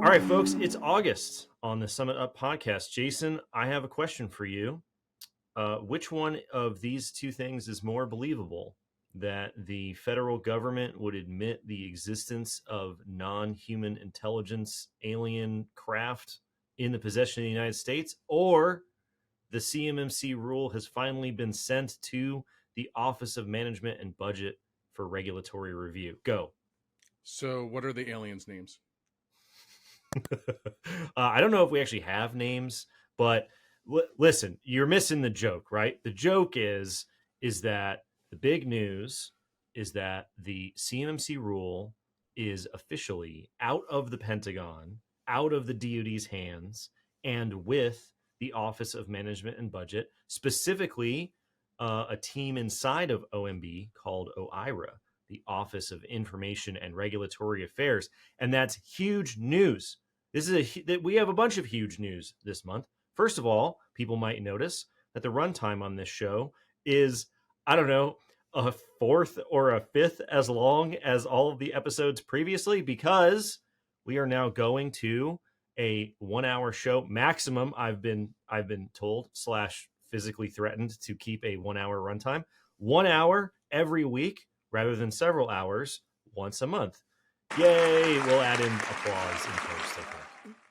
All right, folks, it's August on the Summit Up podcast. Jason, I have a question for you. Which one of these two things is more believable? That the federal government would admit the existence of non-human intelligence alien craft in the possession of the United States, or the CMMC rule has finally been sent to the Office of Management and Budget for regulatory review? Go. So what are the aliens' names? I don't know if we actually have names, but listen, you're missing the joke, right? The joke is that the big news is that the CMMC rule is officially out of the Pentagon, out of the DoD's hands, and with the Office of Management and Budget, specifically a team inside of OMB called OIRA, the Office of Information and Regulatory Affairs. And that's huge news. We have a bunch of huge news this month. First of all, people might notice that the runtime on this show is, I don't know, a fourth or a fifth as long as all of the episodes previously, because we are now going to a 1 hour show maximum. I've been told / physically threatened to keep a 1 hour runtime, 1 hour every week rather than several hours once a month. Yay! We'll add in applause in post, I think.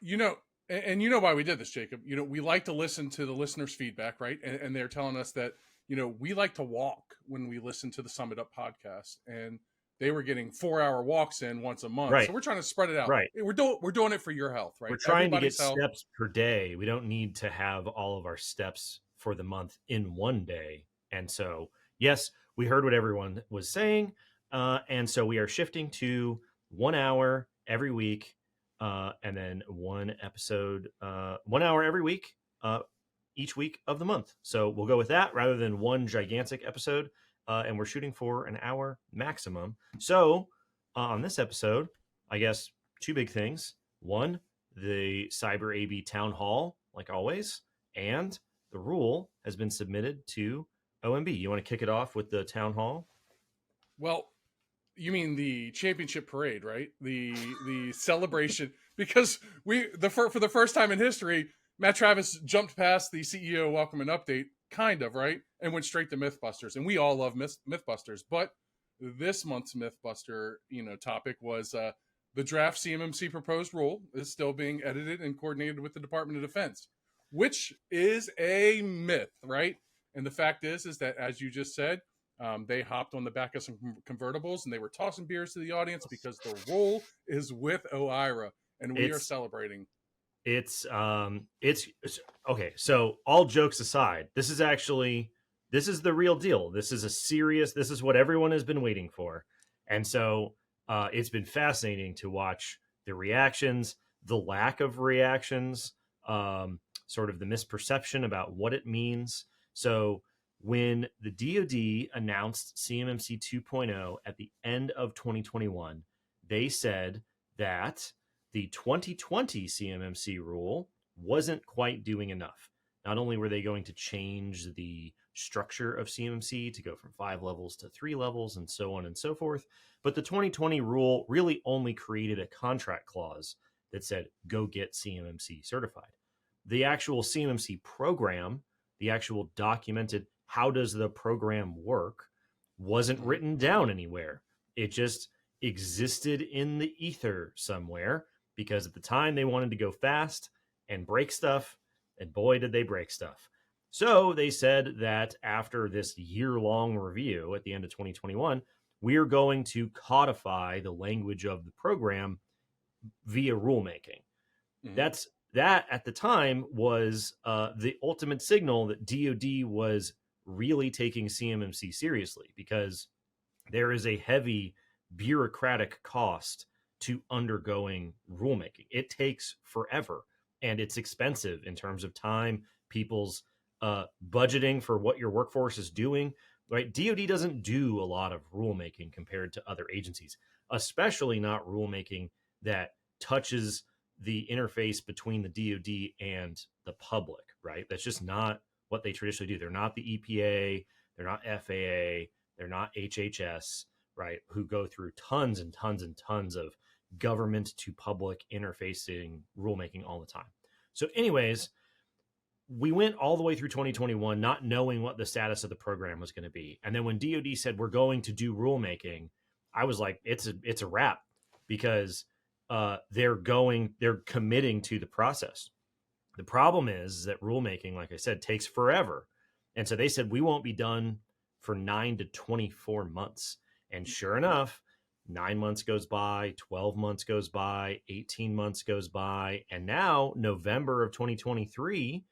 You know why we did this, Jacob. We like to listen to the listeners' feedback, right? And they're telling us that, we like to walk when we listen to the Summit Up podcast. And they were getting 4 hour walks in once a month. Right. So we're trying to spread it out. Right. We're doing it for your health, right? We're trying to get steps per day. We don't need to have all of our steps for the month in one day. And so, yes, we heard what everyone was saying. And so we are shifting to 1 hour every week. And then one episode, 1 hour every week, each week of the month. So we'll go with that rather than one gigantic episode. And we're shooting for an hour maximum. So on this episode, I guess two big things. One, the Cyber AB Town Hall, like always, and the rule has been submitted to OMB. You want to kick it off with the Town Hall? Well, you mean the championship parade, right? The celebration, because for the first time in history, Matt Travis jumped past the CEO welcome and update, kind of, right? And went straight to Mythbusters. And we all love Mythbusters. But this month's Mythbuster, topic was the draft CMMC proposed rule is still being edited and coordinated with the Department of Defense, which is a myth, right? And the fact is that, as you just said, they hopped on the back of some convertibles and they were tossing beers to the audience because the role is with OIRA, and we are celebrating. It's okay. So all jokes aside, this is the real deal. This is what everyone has been waiting for. And so it's been fascinating to watch the reactions, the lack of reactions, sort of the misperception about what it means. So when the DoD announced CMMC 2.0 at the end of 2021, they said that the 2020 CMMC rule wasn't quite doing enough. Not only were they going to change the structure of CMMC to go from 5 levels to 3 levels and so on and so forth, but the 2020 rule really only created a contract clause that said, go get CMMC certified. The actual CMMC program, the actual documented how does the program work, wasn't written down anywhere. It just existed in the ether somewhere, because at the time they wanted to go fast and break stuff, and boy, did they break stuff. So they said that after this year-long review at the end of 2021, we're going to codify the language of the program via rulemaking. Mm-hmm. That at the time was the ultimate signal that DoD was really taking CMMC seriously, because there is a heavy bureaucratic cost to undergoing rulemaking. It takes forever, and it's expensive in terms of time, people's budgeting for what your workforce is doing, right? DoD doesn't do a lot of rulemaking compared to other agencies, especially not rulemaking that touches the interface between the DoD and the public, right? That's just not what they traditionally do. They're not the EPA, they're not FAA, they're not HHS, right? Who go through tons and tons and tons of government to public interfacing rulemaking all the time. So anyways, we went all the way through 2021 not knowing what the status of the program was going to be. And then when DoD said we're going to do rulemaking, I was like, it's a wrap, because they're committing to the process. The problem is that rulemaking, like I said, takes forever. And so they said we won't be done for 9 to 24 months. And sure enough, 9 months goes by, 12 months goes by, 18 months goes by, and now November of 2023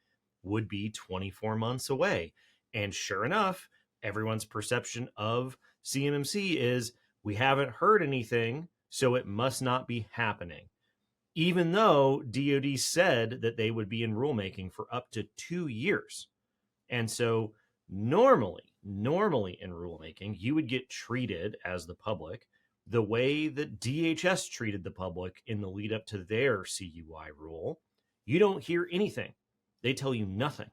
would be 24 months away. And sure enough, everyone's perception of CMMC is we haven't heard anything, so it must not be happening. Even though DoD said that they would be in rulemaking for up to 2 years. And so normally in rulemaking, you would get treated as the public the way that DHS treated the public in the lead up to their CUI rule. You don't hear anything. They tell you nothing.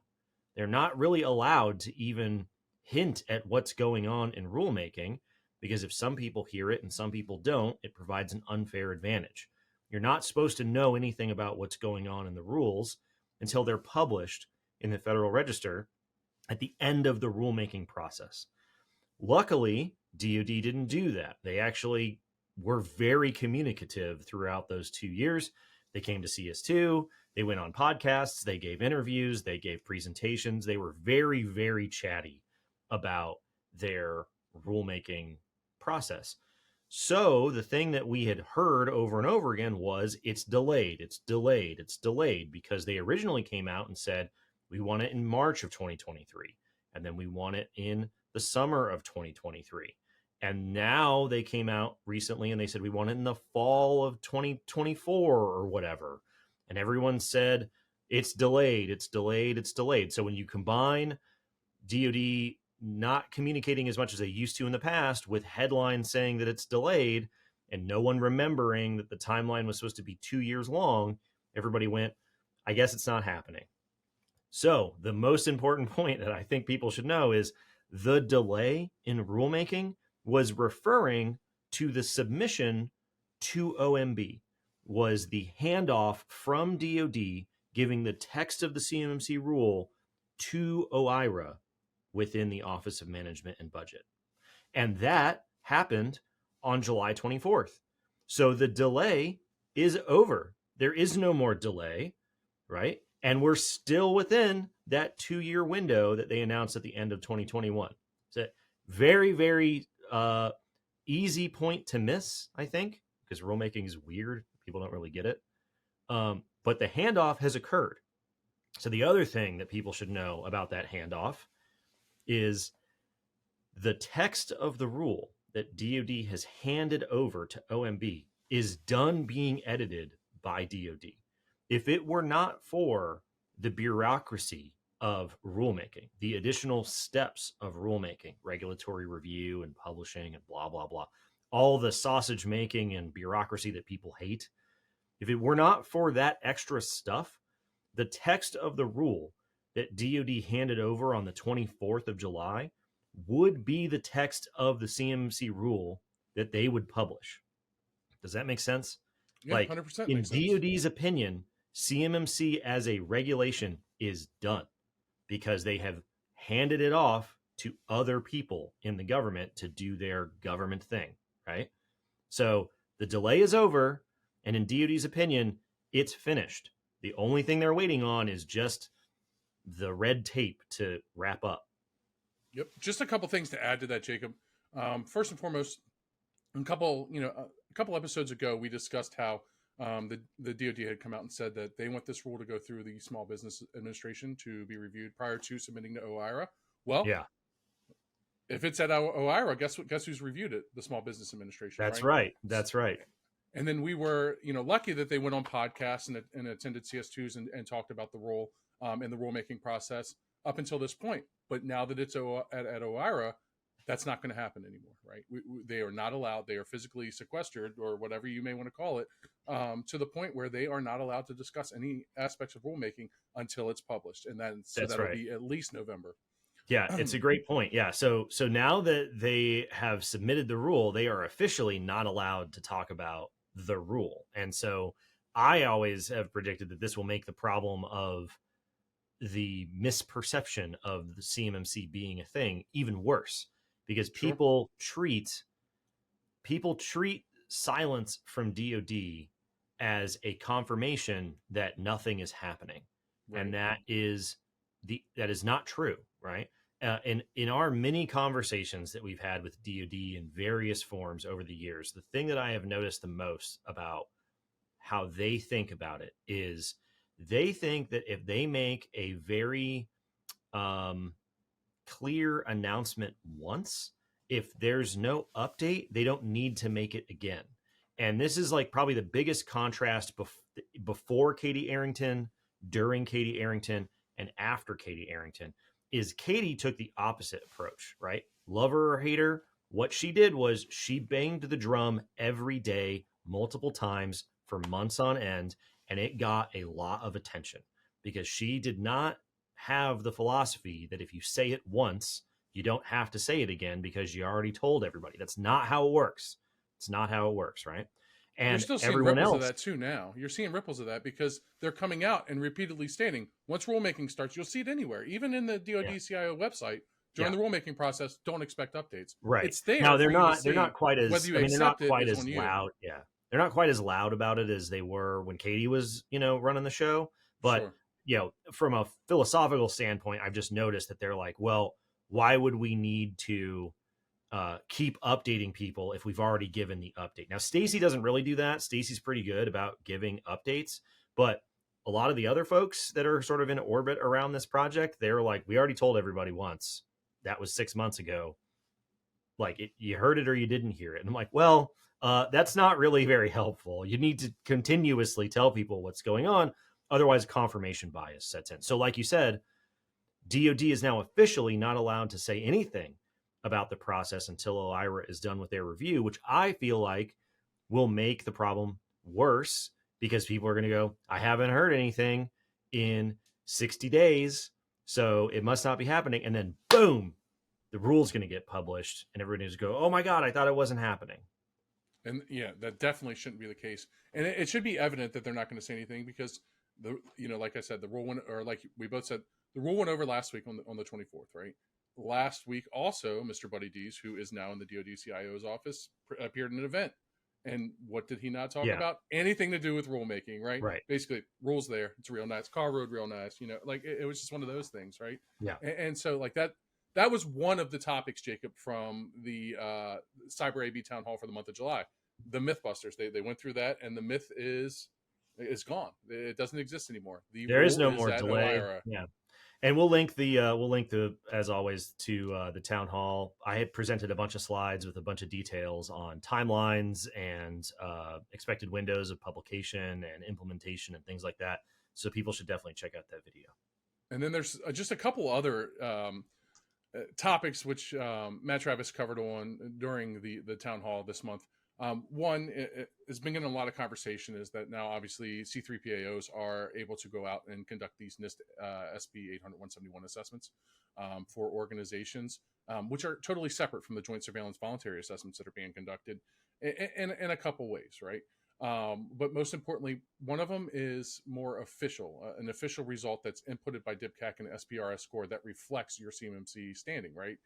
They're not really allowed to even hint at what's going on in rulemaking, because if some people hear it and some people don't, it provides an unfair advantage. You're not supposed to know anything about what's going on in the rules until they're published in the Federal Register at the end of the rulemaking process. Luckily, DoD didn't do that. They actually were very communicative throughout those 2 years. They came to see us too. They went on podcasts. They gave interviews. They gave presentations. They were very, very chatty about their rulemaking process. So the thing that we had heard over and over again was it's delayed, it's delayed, it's delayed, because they originally came out and said, we want it in March of 2023. And then we want it in the summer of 2023. And now they came out recently and they said, we want it in the fall of 2024 or whatever. And everyone said, it's delayed, it's delayed, it's delayed. So when you combine DoD not communicating as much as they used to in the past with headlines saying that it's delayed and no one remembering that the timeline was supposed to be 2 years long, everybody went, I guess it's not happening. So the most important point that I think people should know is the delay in rulemaking was referring to the submission to OMB, was the handoff from DoD giving the text of the CMMC rule to OIRA within the Office of Management and Budget. And that happened on July 24th. So the delay is over. There is no more delay, right? And we're still within that 2-year window that they announced at the end of 2021. So very, very easy point to miss, I think, because rulemaking is weird. People don't really get it. But the handoff has occurred. So the other thing that people should know about that handoff is the text of the rule that DoD has handed over to OMB is done being edited by DoD. If it were not for the bureaucracy of rulemaking, the additional steps of rulemaking, regulatory review and publishing and blah, blah, blah, all the sausage making and bureaucracy that people hate, if it were not for that extra stuff, the text of the rule that DoD handed over on the 24th of July would be the text of the CMMC rule that they would publish. Does that make sense? Yeah, like 100% in makes sense. DoD's opinion, CMMC as a regulation is done because they have handed it off to other people in the government to do their government thing, right? So the delay is over, and in DoD's opinion, it's finished. The only thing they're waiting on is just the red tape to wrap up. Yep. Just a couple things to add to that, Jacob. First and foremost, a couple episodes ago, we discussed how the DoD had come out and said that they want this rule to go through the Small Business Administration to be reviewed prior to submitting to OIRA. Well, yeah. If it's at OIRA, guess who's reviewed it? The Small Business Administration. That's right. That's right. And then we were, lucky that they went on podcasts and attended CS2s and talked about the rule and the rulemaking process up until this point. But now that it's at OIRA, that's not going to happen anymore, right? They are not allowed. They are physically sequestered, or whatever you may want to call it, to the point where they are not allowed to discuss any aspects of rulemaking until it's published, and that'll be at least November. Yeah, it's a great point. Yeah, so now that they have submitted the rule, they are officially not allowed to talk about the rule. And so I always have predicted that this will make the problem of the misperception of the CMMC being a thing even worse, because Sure. people treat silence from DoD as a confirmation that nothing is happening, Right. and that is not true, right? In our many conversations that we've had with DoD in various forms over the years, the thing that I have noticed the most about how they think about it is they think that if they make a very um, clear announcement once, if there's no update, they don't need to make it again. And this is like probably the biggest contrast before Katie Arrington, during Katie Arrington, and after Katie Arrington is Katie took the opposite approach, right? Love her or hate her, what she did was she banged the drum every day, multiple times for months on end, and it got a lot of attention because she did not have the philosophy that if you say it once, you don't have to say it again because you already told everybody. That's not how it works. It's not how it works, right? You're And still seeing everyone ripples of else, that too now. You're seeing ripples of that because they're coming out and repeatedly stating once rulemaking starts, you'll see it anywhere, even in the yeah, DoD CIO website during yeah, the rulemaking process. Don't expect updates. right. It's Now there for you to they're see. not quite Whether as you I mean they're not accept it quite is as on you. loud. Yeah, they're not quite as loud about it as they were when Katie was running the show. But Sure. from a philosophical standpoint, I've just noticed that they're like, well, why would we need to keep updating people if we've already given the update? Now, Stacy doesn't really do that. Stacy's pretty good about giving updates, but a lot of the other folks that are sort of in orbit around this project, they're like, we already told everybody once. That was 6 months ago. Like, you heard it or you didn't hear it. And I'm like, well, that's not really very helpful. You need to continuously tell people what's going on. Otherwise, confirmation bias sets in. So, like you said, DoD is now officially not allowed to say anything about the process until OIRA is done with their review, which I feel like will make the problem worse because people are going to go, I haven't heard anything in 60 days, so it must not be happening. And then boom, the rule's going to get published, and everybody's going to go, oh my God, I thought it wasn't happening. And yeah, that definitely shouldn't be the case. And it should be evident that they're not going to say anything because like I said, the rule went, or like we both said, the rule went over last week on the 24th, right? Last week, also, Mr. Buddy Dees, who is now in the DoD CIO's office, appeared in an event. And what did he not talk Yeah, about? Anything to do with rulemaking, right? right. Basically, rules there. It's real nice. Car road, real nice. Like it was just one of those things, right? Yeah. And so, like that was one of the topics, Jacob, from the Cyber AB town hall for the month of July. The Mythbusters. They went through that, and the myth is gone. It doesn't exist anymore. The There is rule no is more at delay. OIRA. Yeah. And we'll link the as always to the town hall. I had presented a bunch of slides with a bunch of details on timelines and expected windows of publication and implementation and things like that. So people should definitely check out that video. And then there's just a couple other topics which Matt Travis covered on during the town hall this month. One has been getting a lot of conversation is that now obviously C3PAOs are able to go out and conduct these NIST SB 800-171 assessments for organizations, which are totally separate from the Joint Surveillance Voluntary Assessments that are being conducted in a couple ways, right? But most importantly, one of them is more official, an official result that's inputted by DIPCAC and SPRS score that reflects your CMMC standing, right?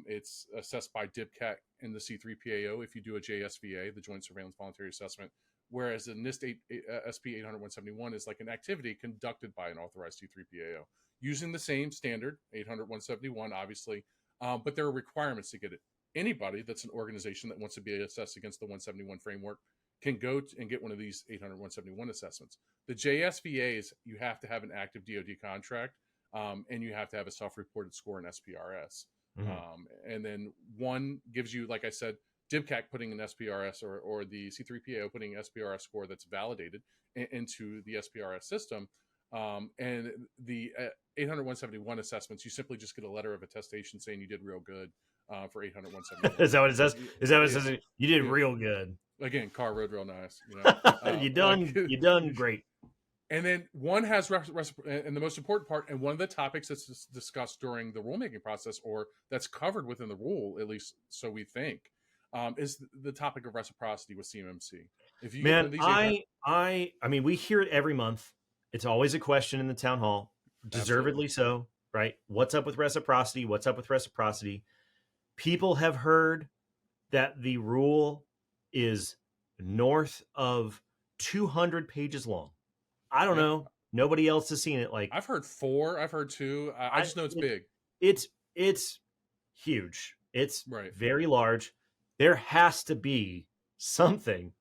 It's assessed by DIPCAT and the C3PAO if you do a JSVA, the Joint Surveillance Voluntary Assessment, whereas the NIST SP 800-171 is like an activity conducted by an authorized C3PAO using the same standard, 800-171, obviously, but there are requirements to get it. Anybody that's an organization that wants to be assessed against the 171 framework can go and get one of these 800-171 assessments. The JSVAs, you have to have an active DoD contract, and you have to have a self-reported score in SPRS. Mm-hmm. And then one gives you, like I said, DIBCAC putting an SPRS or the C3PAO putting an SPRS score that's validated into the SPRS system. And the 800-171 assessments, you simply just get a letter of attestation saying you did real good for 800-171. Is that what it says? Is that what it says? You did real good. Again, car road real nice. You done great. And then one has, and the most important part, and one of the topics that's discussed during the rulemaking process, or that's covered within the rule, at least so we think, is the topic of reciprocity with CMMC. If you get one Man, of these, Jacob, I mean, we hear it every month. It's always a question in the town hall, absolutely. deservedly so, right? What's up with reciprocity? What's up with reciprocity? People have heard that the rule is north of 200 pages long. I don't Yeah, know. Nobody else has seen it. Like, I've heard 4. I've heard 2. I I just know it's big. it's huge. It's Right. very large. There has to be something.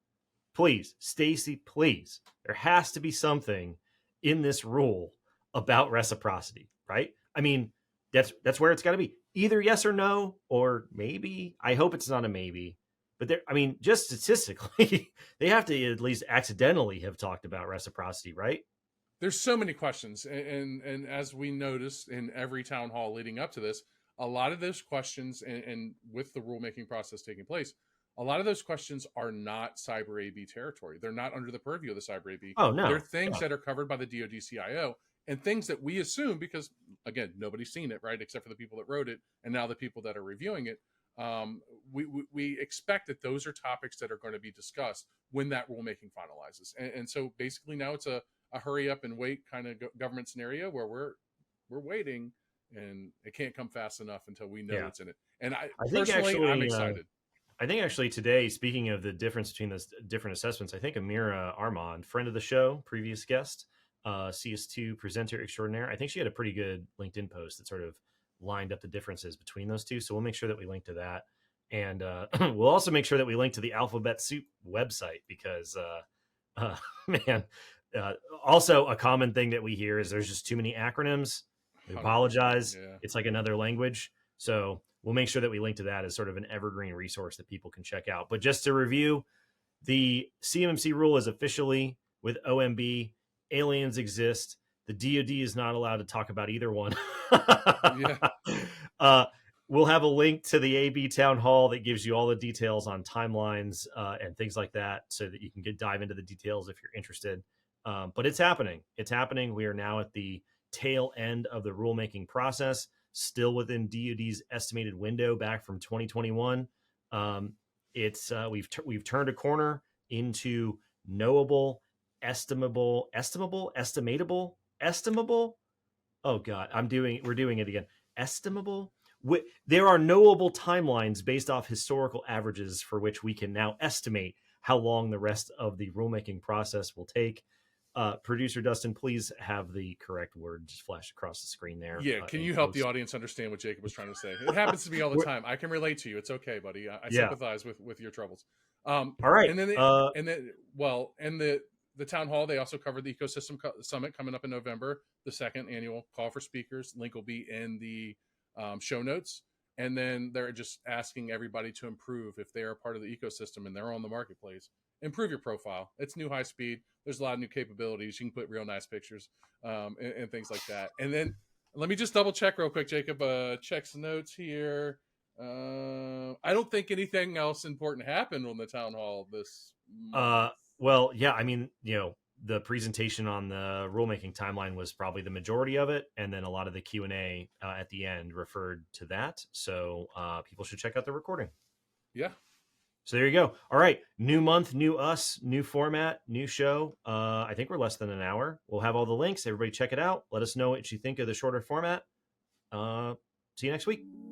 Please, Stacy, please. There has to be something in this rule about reciprocity, right? I mean, that's where it's got to be. Either yes or no, or maybe. I hope it's not a maybe. But there, I mean, just statistically, they have to at least accidentally have talked about reciprocity, right? There's so many questions, and as we noticed in every town hall leading up to this, a lot of those questions, and with the rulemaking process taking place, a lot of those questions are not cyber AB territory. They're not under the purview of the cyber AB. Oh They're no, things yeah, that are covered by the DoD CIO, and things that we assume, because again, nobody's seen it, right, except for the people that wrote it, and now the people that are reviewing it. We expect that those are topics that are going to be discussed when that rulemaking finalizes, and so basically now it's a hurry up and wait kind of government scenario where we're waiting, and it can't come fast enough until we know yeah. what's in it. And I I think personally, I'm actually, excited. I think actually today, speaking of the difference between those different assessments, I think Amira Armand, friend of the show, previous guest, CS2 presenter extraordinaire, I think she had a pretty good LinkedIn post that sort of lined up the differences between those two. So we'll make sure that we link to that. And we'll also make sure that we link to the Alphabet Soup website because, man, uh, also a common thing that we hear is there's just too many acronyms. We 100%. apologize. Yeah. It's like another language. So we'll make sure that we link to that as sort of an evergreen resource that people can check out. But just to review, the CMMC rule is officially with OMB. Aliens exist. The DoD is not allowed to talk about either one. Yeah. uh, we'll have a link to the AB town hall that gives you all the details on timelines and things like that, so that you can dive into the details if you're interested. But it's happening. It's happening. We are now at the tail end of the rulemaking process, still within DoD's estimated window back from 2021. It's we've turned a corner into knowable, estimable. Oh God, we're doing it again. Estimable. There are knowable timelines based off historical averages for which we can now estimate how long the rest of the rulemaking process will take. Producer Dustin, please have the correct word just flashed across the screen there. Yeah. Can you help the audience understand what Jacob was trying to say? It happens to me all the time. I can relate to you. It's okay, buddy. I Yeah. sympathize with your troubles. All right. And then the town hall, they also covered the ecosystem summit coming up in November, the second annual call for speakers. Link will be in the show notes. And then they're just asking everybody to improve if they are part of the ecosystem and they're on the marketplace. Improve your profile. It's new high speed. There's a lot of new capabilities. You can put real nice pictures and things like that. And then let me just double check real quick, Jacob. Checks notes here. I don't think anything else important happened on the town hall this month. Well, yeah, I mean, the presentation on the rulemaking timeline was probably the majority of it, and then a lot of the Q&A at the end referred to that. So people should check out the recording. Yeah. So there you go. All right, new month, new us, new format, new show. I think we're less than an hour. We'll have all the links. Everybody check it out. Let us know what you think of the shorter format. See you next week.